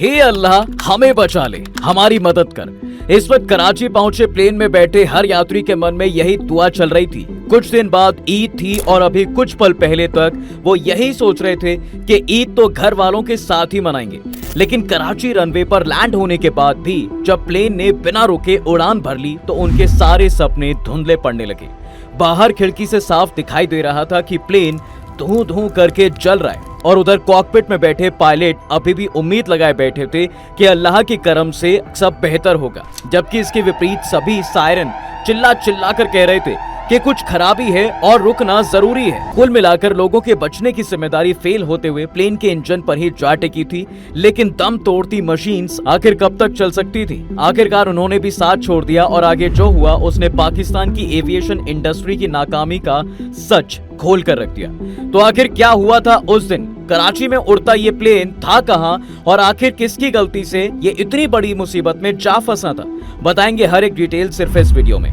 हे अल्लाह हमें बचा ले, हमारी मदद कर। इस वक्त कराची पहुंचे प्लेन में बैठे हर यात्री के मन में यही दुआ चल रही थी। कुछ दिन बाद ईद थी और अभी कुछ पल पहले तक वो यही सोच रहे थे कि ईद तो घर वालों के साथ ही मनाएंगे। लेकिन कराची रनवे पर लैंड होने के बाद भी जब प्लेन ने बिना रुके उड़ान भर ली तो उनके सारे सपने धुंधले पड़ने लगे। बाहर खिड़की से साफ दिखाई दे रहा था कि प्लेन धूं धूं करके जल रहा है और उधर कॉकपिट में बैठे पायलट अभी भी उम्मीद लगाए बैठे थे कि अल्लाह के करम से सब बेहतर होगा, जबकि इसके विपरीत सभी सायरन चिल्ला चिल्ला कर कह रहे थे कि कुछ खराबी है और रुकना जरूरी है। कुल मिलाकर लोगों के बचने की जिम्मेदारी फेल होते हुए प्लेन के इंजन पर ही जा टिकी थी। लेकिन दम तोड़ती मशीन्स आखिर कब तक चल सकती थी? आखिरकार उन्होंने भी साथ छोड़ दिया और आगे जो हुआ उसने पाकिस्तान की एविएशन इंडस्ट्री की नाकामी का सच खोल कर रख दिया। तो आखिर क्या हुआ था उस दिन? कराची में उड़ता ये प्लेन था कहां और आखिर किसकी गलती से ये इतनी बड़ी मुसीबत में जा फंसा था? बताएंगे हर एक डिटेल सिर्फ इस वीडियो में।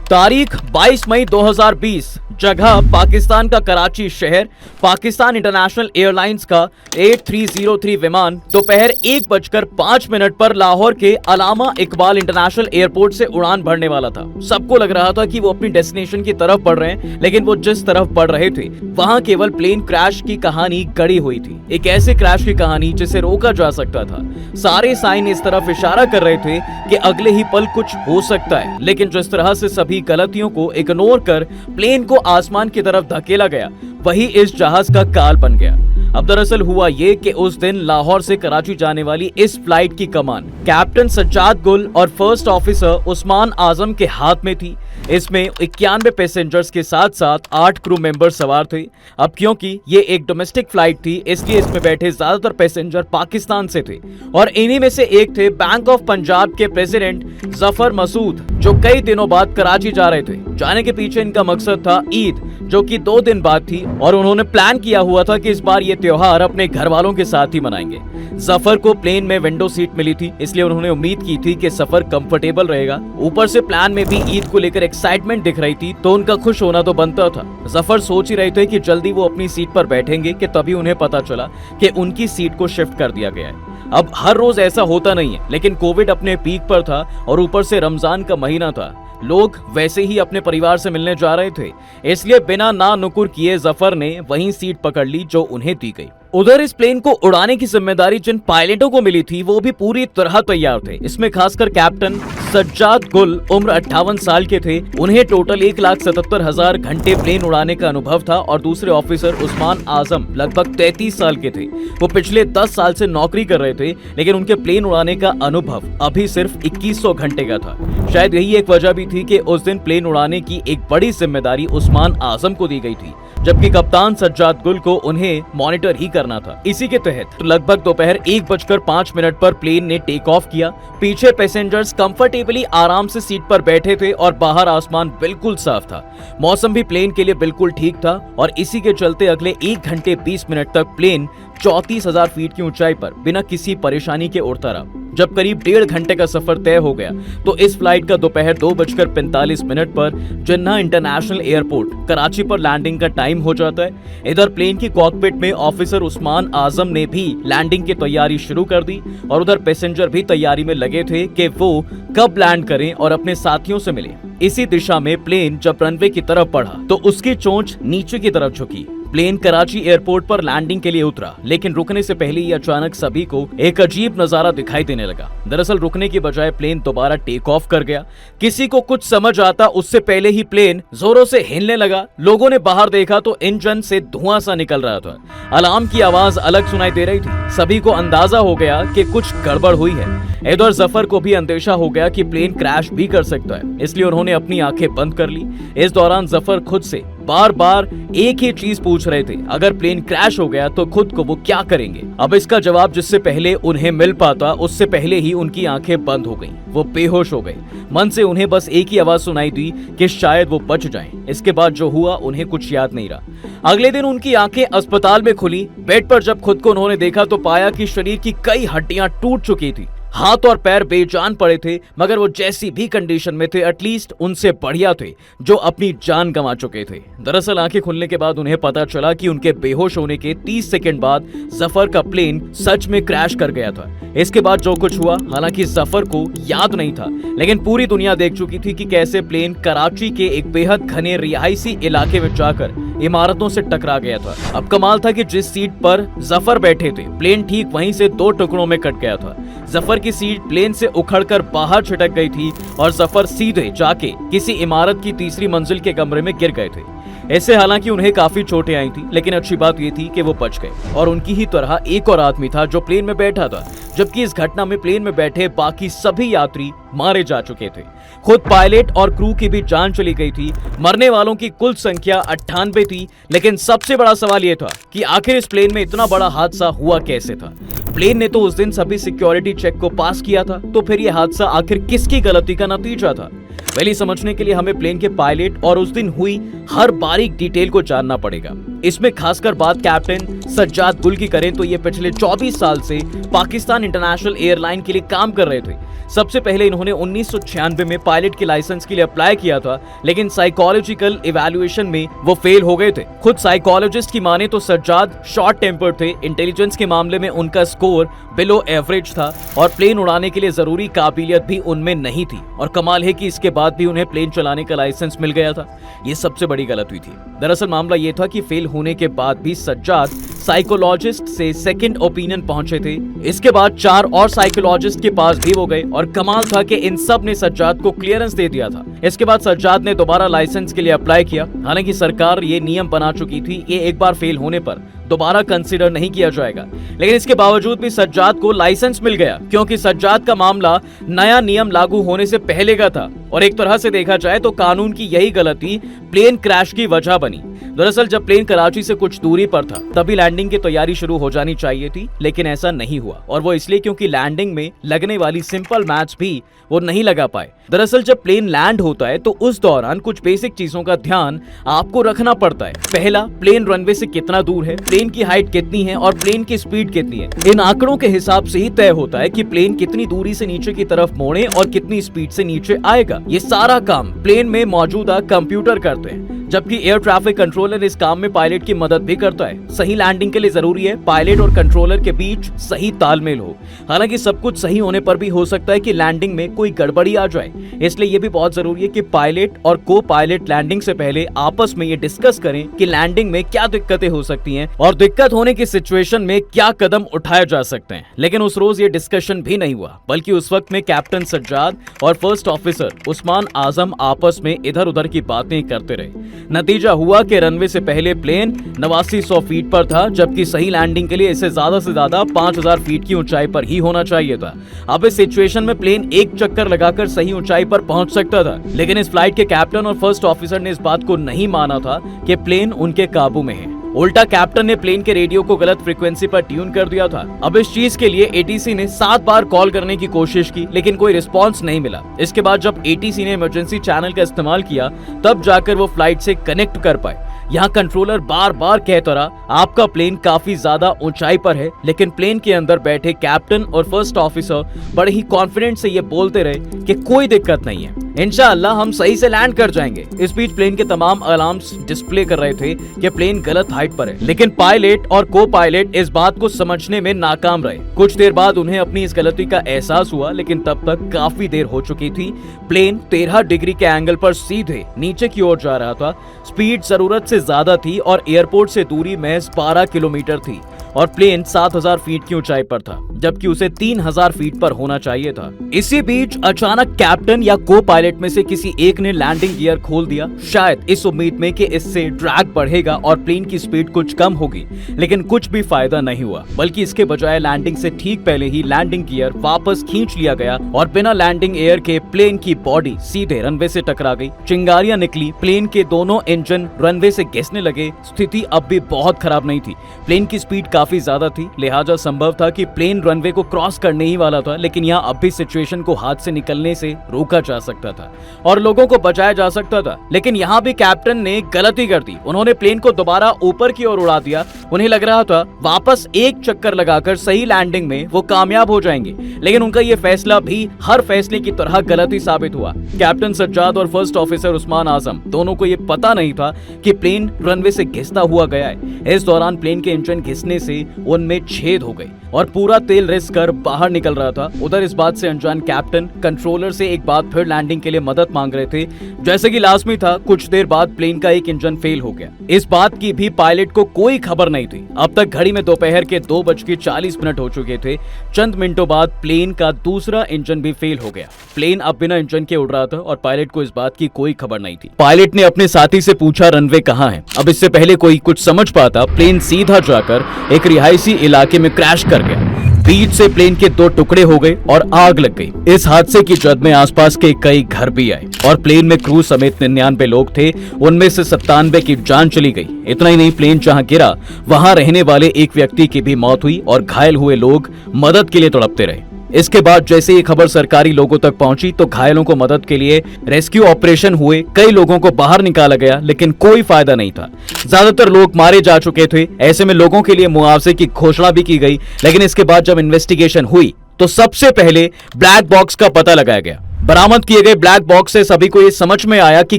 तारीख 22 मई 2020, जगह पाकिस्तान का कराची शहर। पाकिस्तान इंटरनेशनल एयरलाइंस का 8303 विमान दोपहर 1:05 पर लाहौर के अलामा इकबाल इंटरनेशनल एयरपोर्ट से उड़ान भरने वाला था। सबको लग रहा था कि वो अपनी डेस्टिनेशन की तरफ बढ़ रहे हैं, लेकिन वो जिस तरफ बढ़ रहे थे वहां केवल प्लेन क्रैश की कहानी गड़ी हुई थी। एक ऐसे क्रैश की कहानी जिसे रोका जा सकता था। सारे साइन इस तरफ इशारा कर रहे थे कि अगले ही पल कुछ हो सकता है, लेकिन जिस तरह से सभी गलतियों को इग्नोर कर प्लेन को आसमान की तरफ धकेला गया, वही इस जहाज का काल बन गया। अब दरअसल हुआ ये कि उस दिन लाहौर से कराची जाने वाली इस फ्लाइट की कमान कैप्टन सज्जाद गुल और फर्स्ट ऑफिसर उस्मान आजम के हाथ में थी। इसमें 91 पैसेंजर्स के साथ साथ 8 क्रू मेंबर सवार थे। अब क्योंकि ये एक डोमेस्टिक फ्लाइट थी, इसलिए इसमें बैठे ज्यादातर पैसेंजर पाकिस्तान से थे और इन्हीं में से एक थे बैंक ऑफ पंजाब के प्रेसिडेंट जफर मसूद, जो कई दिनों बाद कराची जा रहे थे। जाने के पीछे इनका मकसद था ईद, जो कि 2 दिन बाद थी और उन्होंने प्लान किया हुआ था कि इस बार ये त्योहार अपने घर वालों के साथ ही मनाएंगे। जफर को प्लेन में विंडो सीट मिली थी, इसलिए उन्होंने उम्मीद की थी कि सफर कंफर्टेबल रहेगा। ऊपर से प्लान में भी ईद को लेकर एक्साइटमेंट दिख रही थी, तो उनका खुश होना तो बनता था। जफर सोच ही रहे थे कि जल्दी वो अपनी सीट पर बैठेंगे कि तभी उन्हें पता चला कि उनकी सीट को शिफ्ट कर दिया गया है। अब हर रोज ऐसा होता नहीं है, लेकिन कोविड अपने पीक पर था और ऊपर से रमजान का महीना था। लोग वैसे ही अपने परिवार से मिलने जा रहे थे, इसलिए बिना ना नुकुर किए जफर ने वहीं सीट पकड़ ली जो उन्हें दी गई। उधर इस प्लेन को उड़ाने की जिम्मेदारी जिन पायलटों को मिली थी वो भी पूरी तरह तैयार थे। इसमें खासकर कैप्टन सज्जाद गुल उम्र 58 साल के थे। उन्हें टोटल 1,77,000 घंटे प्लेन उड़ाने का अनुभव था और दूसरे ऑफिसर उस्मान आजम लगभग 33 साल के थे। वो पिछले 10 साल से नौकरी कर रहे थे, लेकिन उनके प्लेन उड़ाने का अनुभव अभी सिर्फ 2100 घंटे का था। शायद यही एक वजह भी थी कि उस दिन प्लेन उड़ाने की एक बड़ी जिम्मेदारी उस्मान आजम को दी गई थी, जबकि कप्तान सज्जाद गुल को उन्हें मॉनिटर ही करना था। इसी के तहत लगभग दोपहर 1:05 पर प्लेन ने टेक ऑफ किया। पीछे पैसेंजर्स कंफर्टेबली आराम से सीट पर बैठे थे और बाहर आसमान बिल्कुल साफ था। मौसम भी प्लेन के लिए बिल्कुल ठीक था और इसी के चलते अगले 1 घंटे 20 मिनट तक प्लेन 34,000 फीट की ऊंचाई पर बिना किसी परेशानी के उड़ता रहा। जब करीब 1.5 घंटे का सफर तय हो गया तो इस फ्लाइट का दोपहर 2:45 पर जिन्ना इंटरनेशनल एयरपोर्ट कराची पर लैंडिंग का टाइम हो जाता है। इधर प्लेन की कॉकपिट में ऑफिसर उस्मान आजम ने भी लैंडिंग की तैयारी शुरू कर दी और उधर पैसेंजर भी तैयारी में लगे थे कि वो कब लैंड करें और अपने साथियों से मिले। इसी दिशा में प्लेन जब रनवे की तरफ बढ़ा तो उसकी चोंच नीचे की तरफ झुकी। प्लेन कराची एयरपोर्ट पर लैंडिंग के लिए उतरा, लेकिन रुकने से पहले ही अचानक सभी को एक अजीब नजारा दिखाई देने लगा। दरअसल रुकने की बजाय प्लेन दोबारा टेक ऑफ कर गया। किसी को कुछ समझ आता उससे पहले ही प्लेन जोरों से हिलने लगा। लोगों ने बाहर देखा तो इंजन से धुआं सा निकल रहा था। अलार्म की आवाज अलग सुनाई दे रही थी। सभी को अंदाजा हो गया कि कुछ गड़बड़ हुई है। इधर जफर को भी अंदेशा हो गया कि प्लेन क्रैश भी कर सकता है, इसलिए उन्होंने अपनी आंखें बंद कर ली। इस दौरान जफर खुद से बार बार एक ही चीज पूछ रहे थे, अगर प्लेन क्रैश हो गया तो खुद को वो क्या करेंगे। अब इसका जवाब जिससे पहले उन्हें मिल पाता उससे पहले ही उनकी आंखें बंद हो गईं। वो बेहोश हो गए। मन से उन्हें बस एक ही आवाज सुनाई दी कि शायद वो बच जाएं। इसके बाद जो हुआ उन्हें कुछ याद नहीं रहा। अगले दिन उनकी आंखें अस्पताल में खुली। बेड पर जब खुद को उन्होंने देखा तो पाया कि शरीर की कई हड्डियां टूट चुकी थी। हाथ और पैर बेजान पड़े थे, मगर वो जैसी भी कंडीशन में थे एटलीस्ट उनसे बढ़िया थे जो अपनी जान गंवा चुके थे। दरअसल आंखें खुलने के बाद उन्हें पता चला कि उनके बेहोश होने के 30 सेकंड बाद जफर का प्लेन सच में क्रैश कर गया था। इसके बाद जो कुछ हुआ, हालांकि जफर को याद नहीं था, लेकिन पूरी दुनिया देख चुकी थी कि कैसे प्लेन कराची के एक बेहद घने रिहायशी इलाके में जाकर इमारतों से टकरा गया था। अब कमाल था कि जिस सीट पर जफर बैठे थे, प्लेन ठीक वहीं से 2 टुकड़ों में कट गया था। जफर की सीट प्लेन से उखड़कर बाहर छिटक गई थी और जफर सीधे जाके किसी इमारत की 3री मंजिल के कमरे में गिर गए थे। ऐसे हालांकि उन्हें काफी चोटें आई थी, लेकिन अच्छी बात ये थी कि वो बच गए। और उनकी ही तरह एक और आदमी था जो प्लेन में बैठा था, जबकि इस घटना में प्लेन में बैठे बाकी सभी यात्री मारे जा चुके थे। खुद पायलट और क्रू की भी जान चली गई थी। मरने वालों की कुल संख्या 98 थी। लेकिन सबसे बड़ा सवाल यह था कि आखिर इस प्लेन में इतना बड़ा हादसा हुआ कैसे था। प्लेन ने तो उस दिन सभी सिक्योरिटी चेक को पास किया था, तो फिर यह हादसा आखिर किसकी गलती का नतीजा था? पहले समझने के लिए हमें प्लेन के पायलट और उस दिन हुई हर बारीक डिटेल को जानना पड़ेगा। इसमें खासकर बात कैप्टन सज्जाद गुल की करें तो ये पिछले 24 साल से पाकिस्तान इंटरनेशनल एयरलाइन के लिए काम कर रहे थे। सबसे पहले इन्होंने 1996 में पायलट के लाइसेंस के लिए अप्लाई किया था, लेकिन साइकोलॉजिकल इवैल्यूएशन में वो फेल हो गए थे। खुद साइकोलॉजिस्ट की माने तो सज्जाद शॉर्ट टेम्पर्ड थे, इंटेलिजेंस के मामले में उनका स्कोर बिलो एवरेज था और प्लेन उड़ाने के लिए जरूरी काबिलियत भी उनमें नहीं थी। और कमाल है कि इसके बाद भी उन्हें प्लेन चलाने का लाइसेंस मिल गया था। ये सबसे बड़ी गलती थी। दरअसल मामला ये था कि फेल होने के बाद भी सज्जाद साइकोलॉजिस्ट से सेकंड ओपिनियन पहुंचे थे। इसके बाद 4 और साइकोलॉजिस्ट के पास भी वो गए और कमाल था कि इन सब ने सज्जाद को क्लियरेंस दे दिया था। इसके बाद सज्जाद ने दोबारा लाइसेंस के लिए अप्लाई किया। हालांकि सरकार ये नियम बना चुकी थी कि एक बार फेल होने पर दोबारा कंसीडर नहीं किया जाएगा, लेकिन इसके बावजूद भी सज्जाद को लाइसेंस मिल गया, क्योंकि सज्जाद का मामला नया नियम लागू होने से पहले का था। और एक तरह से देखा जाए तो कानून की यही गलती प्लेन क्रैश की वजह बनी। दरअसल जब प्लेन कराची से कुछ दूरी पर था तभी लैंडिंग की तैयारी शुरू हो जानी चाहिए थी, लेकिन ऐसा नहीं हुआ। और वो इसलिए क्योंकि लैंडिंग में लगने वाली सिंपल मैथ्स भी वो नहीं लगा पाए। दरअसल जब प्लेन लैंड होता है तो उस दौरान कुछ बेसिक चीजों का ध्यान आपको रखना पड़ता है। पहला, प्लेन रनवे से कितना दूर है, प्लेन की हाइट कितनी है और प्लेन की स्पीड कितनी है। इन आंकड़ों के हिसाब से ही तय होता है कि प्लेन कितनी दूरी से नीचे की तरफ मोड़े और कितनी स्पीड से नीचे आएगा। ये सारा काम प्लेन में मौजूदा कंप्यूटर करते हैं, जबकि एयर ट्रैफिक कंट्रोलर इस काम में पायलट की मदद भी करता है। सही लैंडिंग के लिए जरूरी है पायलट और कंट्रोलर के बीच सही तालमेल हो। हालांकि सब कुछ सही होने पर भी हो सकता है कि लैंडिंग में कोई गड़बड़ी आ जाए, इसलिए ये भी बहुत जरूरी है कि पायलट और को पायलट लैंडिंग से पहले आपस में ये डिस्कस करें कि लैंडिंग में क्या दिक्कतें हो सकती हैं और दिक्कत होने की सिचुएशन में क्या कदम उठाए जा सकते हैं। लेकिन उस रोज ये डिस्कशन भी नहीं हुआ, बल्कि उस वक्त में कैप्टन सज्जाद और फर्स्ट ऑफिसर उस्मान आजम आपस में इधर उधर की बातें करते रहे। नतीजा हुआ कि रनवे से पहले प्लेन 8900 फीट पर था, जबकि सही लैंडिंग के लिए इसे ज्यादा से ज्यादा 5000 फीट की ऊंचाई पर ही होना चाहिए था। अब इस सिचुएशन में प्लेन एक चक्कर लगाकर सही ऊंचाई पर पहुंच सकता था, लेकिन इस फ्लाइट के कैप्टन और फर्स्ट ऑफिसर ने इस बात को नहीं माना था कि प्लेन उनके काबू में है। उल्टा कैप्टन ने प्लेन के रेडियो को गलत फ्रीक्वेंसी पर ट्यून कर दिया था। अब इस चीज के लिए एटीसी ने 7 बार कॉल करने की कोशिश की, लेकिन कोई रिस्पांस नहीं मिला। इसके बाद जब एटीसी ने इमरजेंसी चैनल का इस्तेमाल किया, तब जाकर वो फ्लाइट से कनेक्ट कर पाए। यहाँ कंट्रोलर बार बार कहता रहा आपका प्लेन काफी ज्यादा ऊंचाई पर है, लेकिन प्लेन के अंदर बैठे कैप्टन और फर्स्ट ऑफिसर बड़े ही कॉन्फिडेंट से ये बोलते रहे कि कोई दिक्कत नहीं है, इंशाअल्लाह हम सही से लैंड कर जाएंगे। इस बीच प्लेन के तमाम अलार्म्स डिस्प्ले कर रहे थे कि प्लेन गलत हाइट पर है, लेकिन पायलट और को पायलट इस बात को समझने में नाकाम रहे। कुछ देर बाद उन्हें अपनी इस गलती का एहसास हुआ, लेकिन तब तक काफी देर हो चुकी थी। प्लेन 13 डिग्री के एंगल पर सीधे नीचे की ओर जा रहा था। स्पीड जरूरत से ज्यादा थी और एयरपोर्ट से दूरी महज 12 किलोमीटर थी और प्लेन 7000 फीट की ऊंचाई पर था, जबकि उसे 3000 फीट पर होना चाहिए था। इसी बीच अचानक कैप्टन या को पायलट में से किसी एक ने लैंडिंग गियर खोल दिया, शायद इस उम्मीद में कि इससे ड्रैग बढ़ेगा और प्लेन की स्पीड कुछ कम होगी, लेकिन कुछ भी फायदा नहीं हुआ, बल्कि इसके बजाय लैंडिंग से ठीक पहले ही लैंडिंग गियर वापस खींच लिया गया और बिना लैंडिंग एयर के प्लेन की बॉडी सीधे रनवे से टकरा गई। चिंगारियां निकली, प्लेन के दोनों इंजन रनवे से घिसने लगे। स्थिति अब भी बहुत खराब नहीं थी, प्लेन की स्पीड काफी ज्यादा थी, लिहाजा संभव था कि प्लेन रनवे को क्रॉस करने ही वाला था, लेकिन यहाँ अब भी सिचुएशन को हाथ से निकलने से रोका जा सकता था और लोगों को बचाया जा सकता था। लेकिन यहाँ भी कैप्टन ने गलती कर दी, उन्होंने प्लेन को दोबारा ऊपर की ओर उड़ा दिया। उन्हें लग रहा था वापस एक चक्कर लगाकर सही लैंडिंग में वो कामयाब हो जाएंगे, लेकिन उनका ये फैसला भी हर फैसले की तरह गलत ही साबित हुआ। कैप्टन सज्जाद और फर्स्ट ऑफिसर उस्मान आजम दोनों को ये पता नहीं था कि प्लेन रनवे से घिसता हुआ गया है। इस दौरान प्लेन के इंजन घिसने से उनमें छेद हो गए और पूरा तेल रिस कर बाहर निकल रहा था। उधर इस बात से अनजान कैप्टन कंट्रोलर से एक बार फिर लैंडिंग के लिए मदद मांग रहे थे। जैसे कि लाजमी था, कुछ देर बाद प्लेन का एक इंजन फेल हो गया। इस बात की भी पायलट को कोई खबर नहीं थी। अब तक घड़ी में दोपहर के 2:40 हो चुके थे। चंद मिनटों बाद प्लेन का दूसरा इंजन भी फेल हो गया। प्लेन अब बिना इंजन के उड़ रहा था और पायलट को इस बात की कोई खबर नहीं थी। पायलट ने अपने साथी से पूछा रनवे कहाँ है। अब इससे पहले कोई कुछ समझ पाता, प्लेन सीधा जाकर एक रिहायशी इलाके में क्रैश कर गया। बीच से प्लेन के 2 टुकड़े हो गए और आग लग गई। इस हादसे की जद में आसपास के कई घर भी आए और प्लेन में क्रू समेत 99 लोग थे, उनमें से 97 की जान चली गई। इतना ही नहीं, प्लेन जहां गिरा वहां रहने वाले एक व्यक्ति की भी मौत हुई और घायल हुए लोग मदद के लिए तड़पते रहे। इसके बाद जैसे ये खबर सरकारी लोगों तक पहुंची तो घायलों को मदद के लिए रेस्क्यू ऑपरेशन हुए, कई लोगों को बाहर निकाला गया, लेकिन कोई फायदा नहीं था। ज्यादातर लोग मारे जा चुके थे। ऐसे में लोगों के लिए मुआवजे की घोषणा भी की गई, लेकिन इसके बाद जब इन्वेस्टिगेशन हुई तो सबसे पहले ब्लैक बॉक्स का पता लगाया गया। बरामद किए गए ब्लैक बॉक्स से सभी को यह समझ में आया कि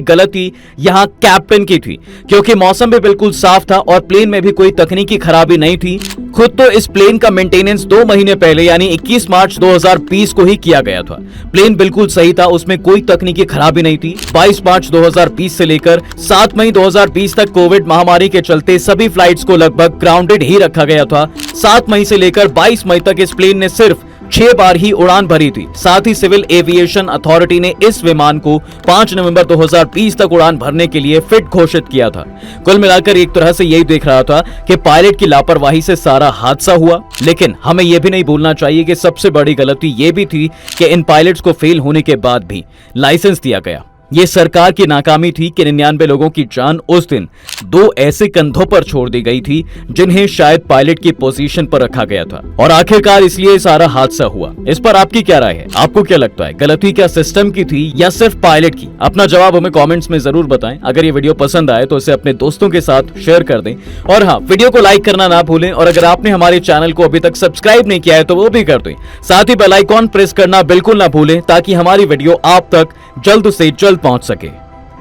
गलती यहां कैप्टन की थी, क्योंकि मौसम भी बिल्कुल साफ था और प्लेन में भी कोई तकनीकी खराबी नहीं थी। खुद तो इस प्लेन का मेंटेनेंस 2 महीने पहले यानी 21 मार्च 2020 को ही किया गया था। प्लेन बिल्कुल सही था, उसमें कोई तकनीकी खराबी नहीं थी। 22 मार्च 2020 से लेकर 7 मई 2020 तक कोविड महामारी के चलते सभी फ्लाइट्स को लगभग ग्राउंडेड ही रखा गया था। 7 मई से लेकर 22 मई तक इस प्लेन ने सिर्फ 6 बार ही उड़ान भरी थी। साथ ही सिविल एविएशन अथॉरिटी ने इस विमान को 5 नवंबर 2020 तक उड़ान भरने के लिए फिट घोषित किया था। कुल मिलाकर एक तरह से यही देख रहा था कि पायलट की लापरवाही से सारा हादसा हुआ। लेकिन हमें यह भी नहीं भूलना चाहिए कि सबसे बड़ी गलती यह भी थी कि इन पायलट्स को फेल होने के बाद भी लाइसेंस दिया गया। ये सरकार की नाकामी थी कि 99 लोगों की जान उस दिन 2 ऐसे कंधों पर छोड़ दी गई थी जिन्हें शायद पायलट की पोजीशन पर रखा गया था और आखिरकार इसलिए सारा हादसा हुआ। इस पर आपकी क्या राय है? आपको क्या लगता है, गलती क्या सिस्टम की थी या सिर्फ पायलट की? अपना जवाब हमें कमेंट्स में जरूर बताएं। अगर ये वीडियो पसंद आए तो इसे अपने दोस्तों के साथ शेयर कर दें और हाँ, वीडियो को लाइक करना ना भूलें और अगर आपने हमारे चैनल को अभी तक सब्सक्राइब नहीं किया है तो वो भी कर दें। साथ ही बेल आइकॉन प्रेस करना बिल्कुल ना भूलें ताकि हमारी वीडियो आप तक जल्द से जल्द पहुंच सके।